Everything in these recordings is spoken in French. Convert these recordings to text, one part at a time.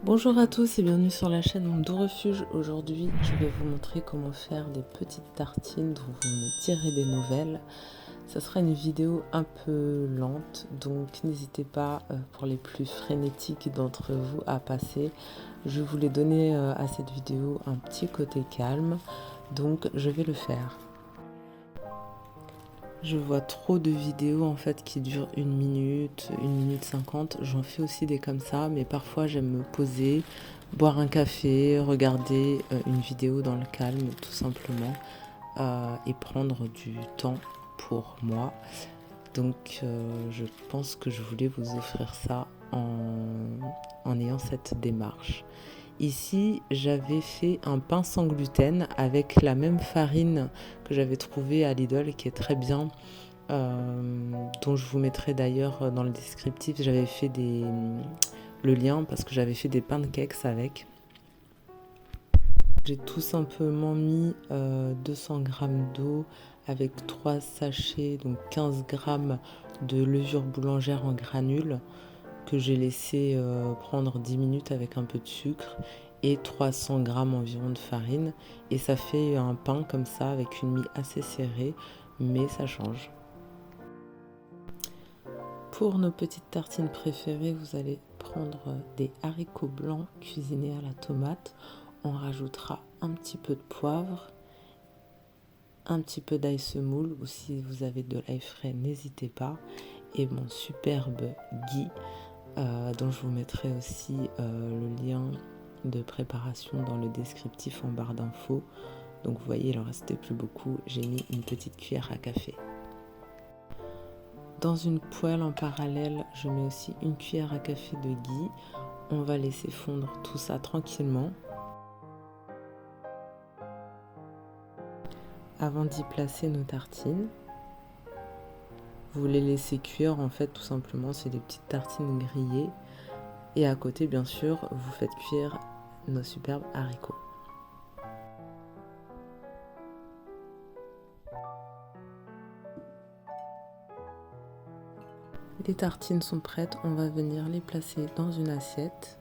Bonjour à tous et bienvenue sur la chaîne Mon Doux Refuge. Aujourd'hui, je vais vous montrer comment faire des petites tartines dont vous me direz des nouvelles. Ça sera une vidéo un peu lente, donc n'hésitez pas pour les plus frénétiques d'entre vous à passer. Je voulais donner à cette vidéo un petit côté calme, donc je vais le faire. Je vois trop de vidéos en fait qui durent 1 minute 50. J'en fais aussi des comme ça, mais parfois j'aime me poser, boire un café, regarder une vidéo dans le calme tout simplement et prendre du temps pour moi. Donc je pense que je voulais vous offrir ça en ayant cette démarche. Ici, j'avais fait un pain sans gluten avec la même farine que j'avais trouvée à Lidl qui est très bien, dont je vous mettrai d'ailleurs dans le descriptif. J'avais fait le lien parce que j'avais fait des pancakes avec. J'ai tout simplement mis 200 g d'eau avec 3 sachets, donc 15 g de levure boulangère en granules que j'ai laissé prendre 10 minutes avec un peu de sucre et 300 g environ de farine, et ça fait un pain comme ça avec une mie assez serrée, mais ça change. Pour nos petites tartines préférées, vous allez prendre des haricots blancs cuisinés à la tomate. On rajoutera un petit peu de poivre, un petit peu d'ail semoule, ou si vous avez de l'ail frais, n'hésitez pas, et mon superbe ghee, dont je vous mettrai aussi le lien de préparation dans le descriptif en barre d'infos. Donc vous voyez, il en restait plus beaucoup, j'ai mis une petite cuillère à café. Dans une poêle en parallèle, je mets aussi une cuillère à café de ghee. On va laisser fondre tout ça tranquillement avant d'y placer nos tartines. Vous les laissez cuire en fait, tout simplement, c'est des petites tartines grillées. Et à côté, bien sûr, vous faites cuire nos superbes haricots. Les tartines sont prêtes, on va venir les placer dans une assiette.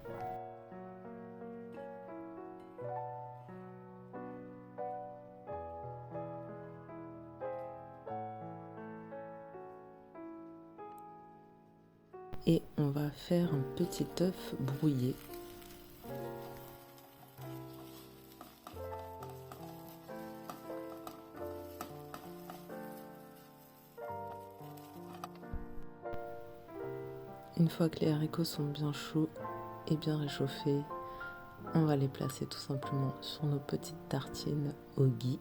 Et on va faire un petit œuf brouillé. Une fois que les haricots sont bien chauds et bien réchauffés, on va les placer tout simplement sur nos petites tartines au ghee.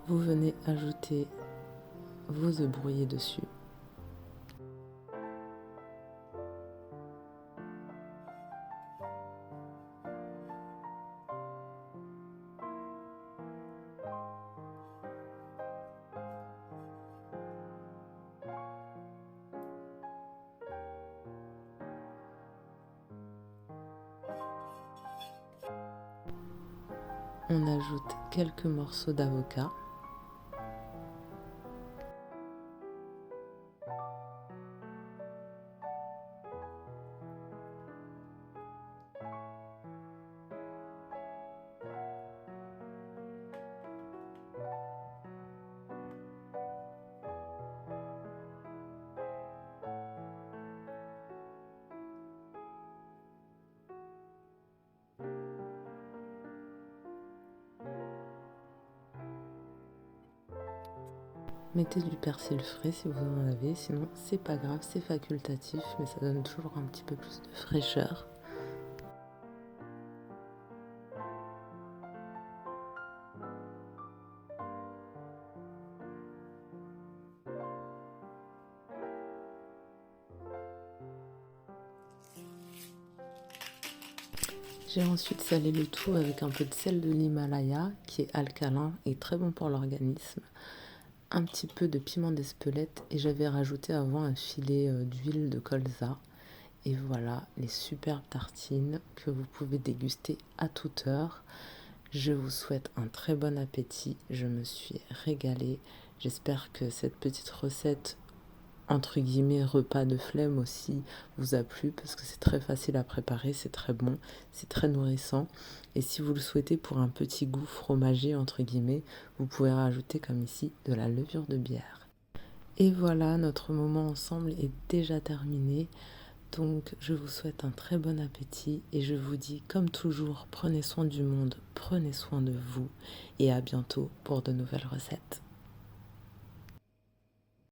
Vous venez ajouter vos œufs brouillés dessus. On ajoute quelques morceaux d'avocat. Mettez du persil frais si vous en avez, sinon c'est pas grave, c'est facultatif, mais ça donne toujours un petit peu plus de fraîcheur. J'ai ensuite salé le tout avec un peu de sel de l'Himalaya qui est alcalin et très bon pour l'organisme. un petit peu de piment d'Espelette et j'avais rajouté avant un filet d'huile de colza. Et voilà les superbes tartines que vous pouvez déguster à toute heure. Je vous souhaite un très bon appétit. Je me suis régalée. J'espère que cette petite recette, entre guillemets, repas de flemme aussi, vous a plu parce que c'est très facile à préparer, c'est très bon, c'est très nourrissant. Et si vous le souhaitez pour un petit goût fromager, entre guillemets, vous pouvez rajouter comme ici de la levure de bière. Et voilà, notre moment ensemble est déjà terminé. Donc je vous souhaite un très bon appétit et je vous dis comme toujours, prenez soin du monde, prenez soin de vous et à bientôt pour de nouvelles recettes.